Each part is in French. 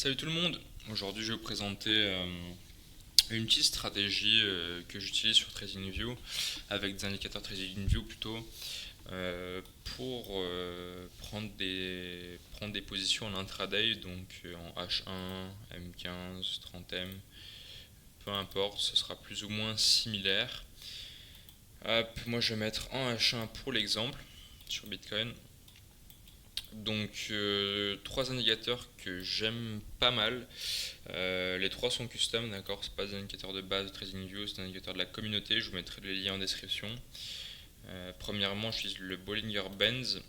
Salut tout le monde, aujourd'hui je vais vous présenter une petite stratégie que j'utilise sur TradingView avec des indicateurs TradingView plutôt pour prendre des positions en intraday, donc en H1, M15, 30M, peu importe, ce sera plus ou moins similaire. Hop, moi je vais mettre en H1 pour l'exemple sur Bitcoin. Donc trois indicateurs que j'aime pas mal. Les trois sont custom, d'accord? C'est pas des indicateurs de base de TradingView, c'est des indicateurs de la communauté. Je vous mettrai les liens en description. Premièrement, j'utilise le Bollinger Bands.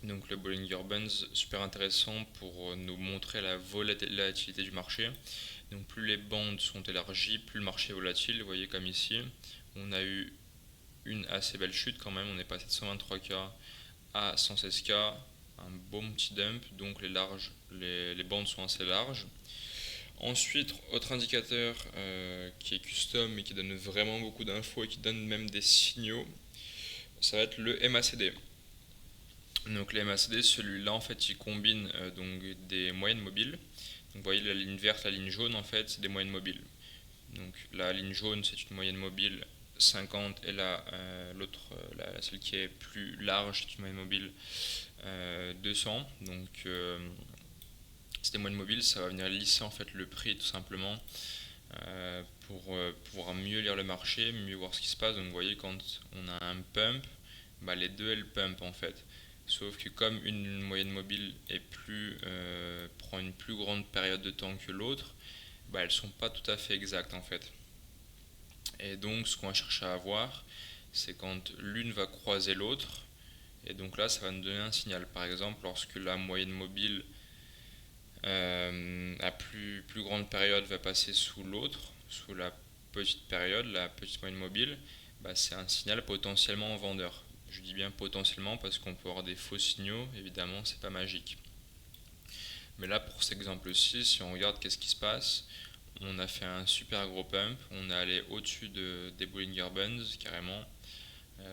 Donc le Bollinger Bands, super intéressant pour nous montrer la volatilité du marché. Donc plus les bandes sont élargies, plus le marché est volatile. Vous voyez comme ici, on a eu une assez belle chute quand même. On est passé de 123K à 116K, un beau petit dump. Donc les bandes sont assez larges. Ensuite, autre indicateur qui est custom et qui donne vraiment beaucoup d'infos et qui donne même des signaux, ça va être le MACD. Donc le MACD, celui-là en fait, il combine donc des moyennes mobiles. Donc vous voyez la ligne verte, la ligne jaune en fait, c'est des moyennes mobiles. Donc la ligne jaune, c'est une moyenne mobile 50 et l'autre, celle qui est plus large, c'est une moyenne mobile 200. Donc c'est des moyennes mobiles, ça va venir lisser en fait le prix tout simplement pour pouvoir mieux lire le marché, mieux voir ce qui se passe. Donc vous voyez quand on a un pump, bah, les deux elles pump en fait. Sauf que comme une moyenne mobile prend une plus grande période de temps que l'autre, bah, elles sont pas tout à fait exactes en fait. Et donc ce qu'on va chercher à avoir, c'est quand l'une va croiser l'autre. Et donc là, ça va nous donner un signal. Par exemple, lorsque la moyenne mobile à plus grande période va passer sous l'autre, sous la petite période, la petite moyenne mobile, bah, c'est un signal potentiellement vendeur. Je dis bien potentiellement parce qu'on peut avoir des faux signaux, évidemment, c'est pas magique. Mais là, pour cet exemple-ci, si on regarde qu'est-ce qui se passe, on a fait un super gros pump, on est allé au-dessus des Bollinger Bands carrément,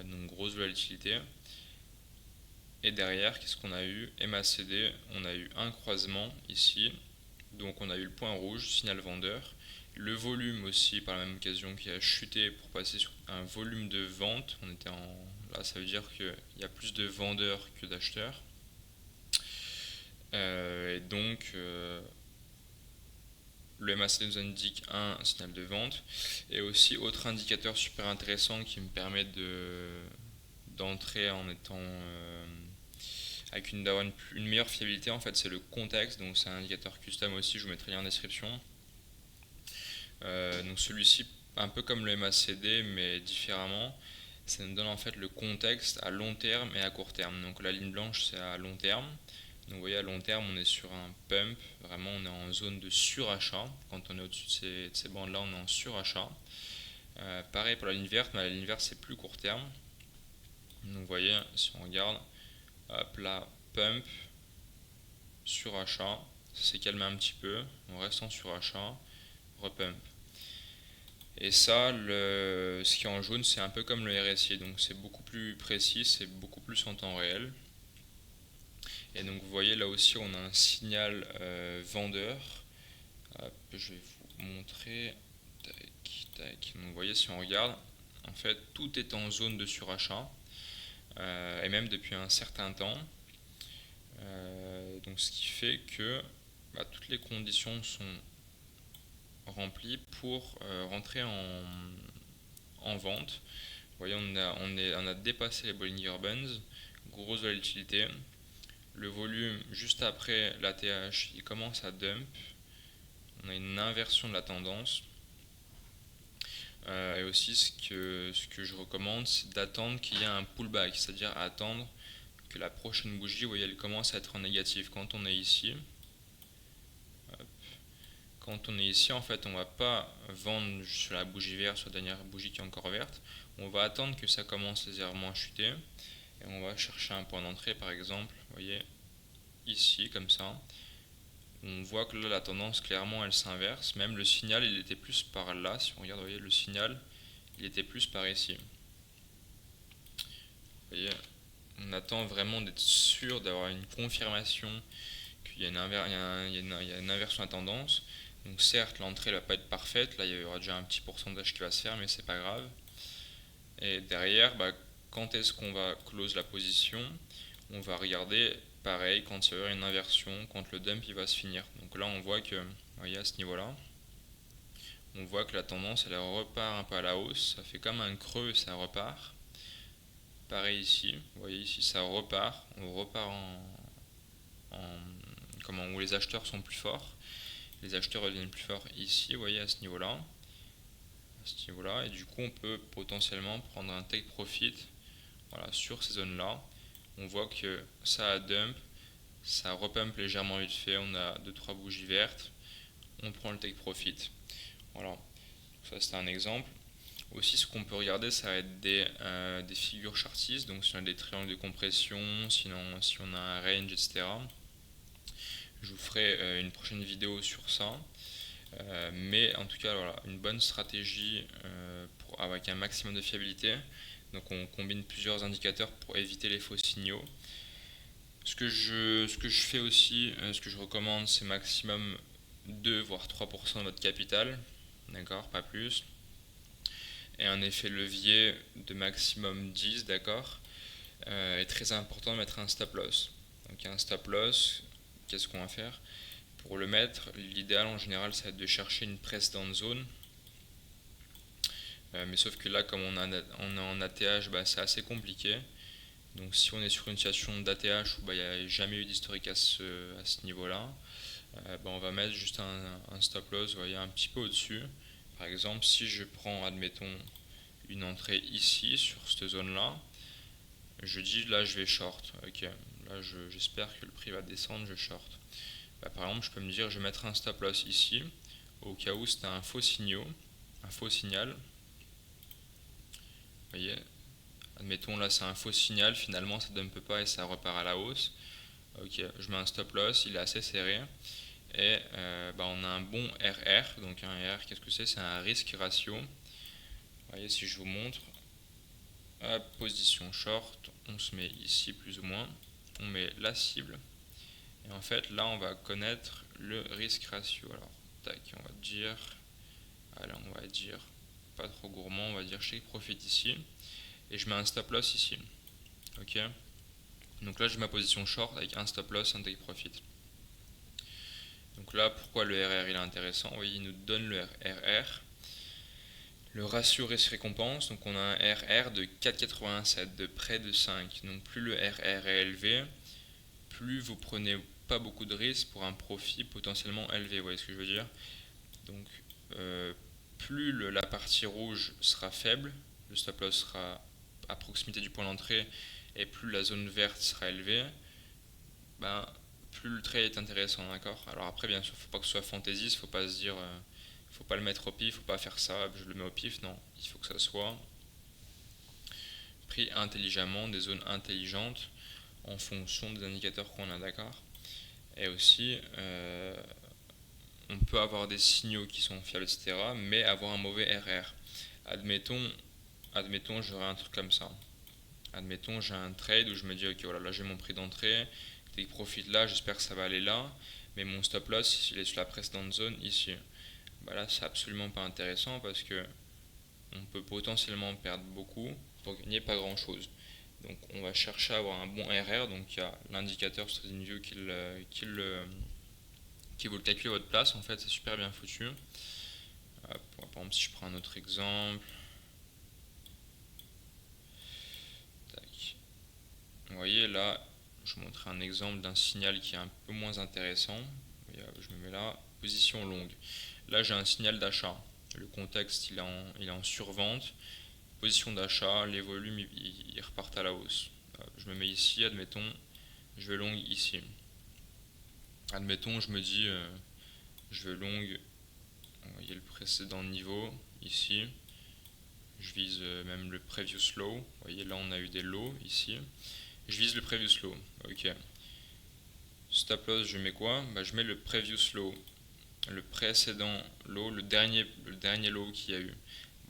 donc grosse volatilité. Et derrière, qu'est-ce qu'on a eu? MACD, on a eu un croisement ici, donc on a eu le point rouge, signal vendeur. Le volume aussi, par la même occasion, qui a chuté pour passer sur un volume de vente. Là, ça veut dire qu'il y a plus de vendeurs que d'acheteurs. Et donc, le MACD nous indique un signal de vente. Et aussi, autre indicateur super intéressant qui me permet d'entrer en étant avec une meilleure fiabilité, en fait, c'est le contexte. Donc, c'est un indicateur custom aussi, je vous mettrai le lien en description. Donc, celui-ci, un peu comme le MACD, mais différemment, ça nous donne en fait le contexte à long terme et à court terme. Donc, la ligne blanche, c'est à long terme. Donc vous voyez à long terme on est sur un pump, vraiment on est en zone de surachat. Quand on est au-dessus de ces bandes là on est en surachat. Pareil pour la ligne verte, mais la ligne verte c'est plus court terme. Donc vous voyez si on regarde, hop là, pump, surachat, ça s'est calmé un petit peu, on reste en surachat, repump. Et ça, ce qui est en jaune c'est un peu comme le RSI, donc c'est beaucoup plus précis, c'est beaucoup plus en temps réel. Et donc vous voyez là aussi on a un signal vendeur. Hop, je vais vous montrer. Tac, tac. Donc vous voyez si on regarde, en fait tout est en zone de surachat et même depuis un certain temps. Donc ce qui fait que toutes les conditions sont remplies pour rentrer en vente. Vous voyez on a dépassé les Bollinger Bands, grosse volatilité. Le volume juste après l'ATH il commence à dump. On a une inversion de la tendance. Et aussi ce que je recommande c'est d'attendre qu'il y ait un pullback, c'est-à-dire attendre que la prochaine bougie, vous voyez, elle commence à être en négatif. Quand on est ici, en fait on ne va pas vendre sur la bougie verte, sur la dernière bougie qui est encore verte. On va attendre que ça commence légèrement à chuter et on va chercher un point d'entrée par exemple, vous voyez, ici comme ça. On voit que là la tendance clairement elle s'inverse, même le signal il était plus par là, si on regarde, vous voyez le signal il était plus par ici. Vous voyez, on attend vraiment d'être sûr d'avoir une confirmation qu'il il y a une inversion à tendance. Donc certes, l'entrée ne va pas être parfaite, là il y aura déjà un petit pourcentage qui va se faire, mais c'est pas grave. Et derrière, quand est-ce qu'on va close la position? On va regarder pareil quand il y aura une inversion, quand le dump il va se finir. Donc là on voit que, vous voyez à ce niveau-là, on voit que la tendance elle repart un peu à la hausse, ça fait comme un creux et ça repart. Pareil ici, vous voyez ici ça repart, on repart où les acheteurs sont plus forts. Les acheteurs deviennent plus forts ici, vous voyez à ce niveau-là. Et du coup on peut potentiellement prendre un take profit, voilà, sur ces zones-là. On voit que ça a dump, ça repump légèrement vite fait, on a 2-3 bougies vertes, on prend le take profit. Voilà, ça c'est un exemple. Aussi ce qu'on peut regarder ça va être des figures chartistes, donc si on a des triangles de compression, sinon si on a un range, etc. Je vous ferai une prochaine vidéo sur ça. Mais en tout cas, voilà, une bonne stratégie avec un maximum de fiabilité. Donc on combine plusieurs indicateurs pour éviter les faux signaux. Ce que je fais aussi, ce que je recommande, c'est maximum 2 voire 3% de votre capital. D'accord, pas plus. Et un effet levier de maximum 10, d'accord. Est très important de mettre un stop loss. Donc un stop loss, qu'est-ce qu'on va faire? Pour le mettre, l'idéal en général, ça va être de chercher une précédente zone. Mais sauf que là, comme on est en ATH, c'est assez compliqué. Donc si on est sur une situation d'ATH où il n'y a jamais eu d'historique à ce niveau-là, on va mettre juste un stop loss, vous voyez, un petit peu au-dessus. Par exemple, si je prends, admettons, une entrée ici, sur cette zone-là, je dis là je vais short. Ok, là j'espère que le prix va descendre, je short. Par exemple, je peux me dire je vais mettre un stop loss ici, au cas où c'était un faux signal. Vous voyez, admettons là c'est un faux signal, finalement ça ne dumpe pas et ça repart à la hausse. Ok, je mets un stop loss, il est assez serré. Et on a un bon RR. Donc un RR, qu'est-ce que c'est? C'est un risque ratio. Vous voyez, si je vous montre, position short, on se met ici plus ou moins, on met la cible. Et en fait là on va connaître le risque ratio. Alors tac, on va dire pas trop gourmand, on va dire take profit ici. Et je mets un stop loss ici. Ok. Donc là j'ai ma position short avec un stop loss, un take profit. Donc là pourquoi le RR il est intéressant? Vous voyez, il nous donne le RR. Le ratio risque-récompense, donc on a un RR de 4,87, de près de 5. Donc plus le RR est élevé, plus vous prenez pas beaucoup de risques pour un profit potentiellement élevé. Vous voyez ce que je veux dire? Donc plus la partie rouge sera faible, le stop loss sera à proximité du point d'entrée, et plus la zone verte sera élevée, plus le trade est intéressant, d'accord? Alors après, bien sûr, il ne faut pas que ce soit fantaisiste, il ne faut pas se dire, faut pas le mettre au pif, il ne faut pas faire ça, je le mets au pif, non. Il faut que ça soit pris intelligemment, des zones intelligentes en fonction des indicateurs qu'on a, d'accord? Et aussi, on peut avoir des signaux qui sont fiables, etc., mais avoir un mauvais RR. Admettons j'aurais un truc comme ça. Admettons, j'ai un trade où je me dis, ok, voilà, là j'ai mon prix d'entrée, take profit là, j'espère que ça va aller là, mais mon stop loss, il est sur la précédente zone ici. Là, c'est absolument pas intéressant parce que on peut potentiellement perdre beaucoup pour gagner pas grand chose. Donc, on va chercher à avoir un bon RR. Donc, il y a l'indicateur sur TradingView qui vous le calcule à votre place. En fait, c'est super bien foutu. Par exemple, si je prends un autre exemple, tac. Vous voyez là, je vous montre un exemple d'un signal qui est un peu moins intéressant. Je me mets là, position longue. Là, j'ai un signal d'achat. Le contexte, il est en survente. Position d'achat, les volumes, ils repartent à la hausse. Je me mets ici, admettons, je vais long ici. Admettons, je me dis, je vais long, vous voyez le précédent niveau, ici. Je vise même le previous low. Vous voyez, là, on a eu des lows, ici. Je vise le previous low. Ok. Stop loss, je mets quoi? Je mets le previous low. Le précédent low, le dernier low qu'il y a eu.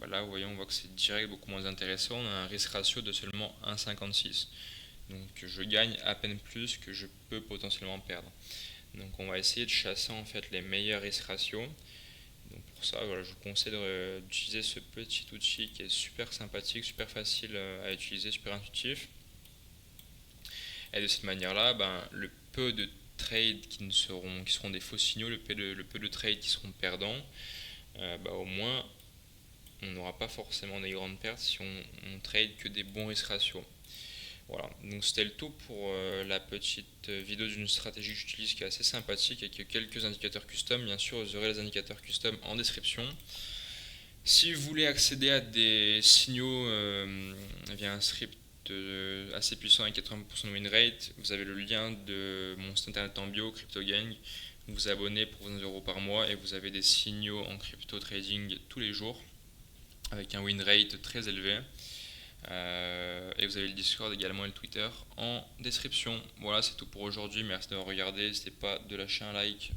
Là, vous voyez, on voit que c'est direct beaucoup moins intéressant. On a un risque ratio de seulement 1,56. Donc, je gagne à peine plus que je peux potentiellement perdre. Donc on va essayer de chasser en fait les meilleurs risk ratios. Donc pour ça, voilà, je vous conseille d'utiliser ce petit outil qui est super sympathique, super facile à utiliser, super intuitif. Et de cette manière-là, ben, le peu de trades qui seront des faux signaux, le peu de trades qui seront perdants, ben, au moins on n'aura pas forcément des grandes pertes si on trade que des bons risk ratios. Voilà, donc c'était le tout pour la petite vidéo d'une stratégie que j'utilise qui est assez sympathique et qui a quelques indicateurs custom. Bien sûr, vous aurez les indicateurs custom en description. Si vous voulez accéder à des signaux via un script assez puissant avec 80% de win rate, vous avez le lien de mon site internet en bio, CryptoGang. Vous vous abonnez pour 20 € par mois et vous avez des signaux en crypto trading tous les jours avec un win rate très élevé. Et vous avez le Discord également et le Twitter en description. Voilà, c'est tout pour aujourd'hui. Merci d'avoir regardé. N'hésitez pas de lâcher un like.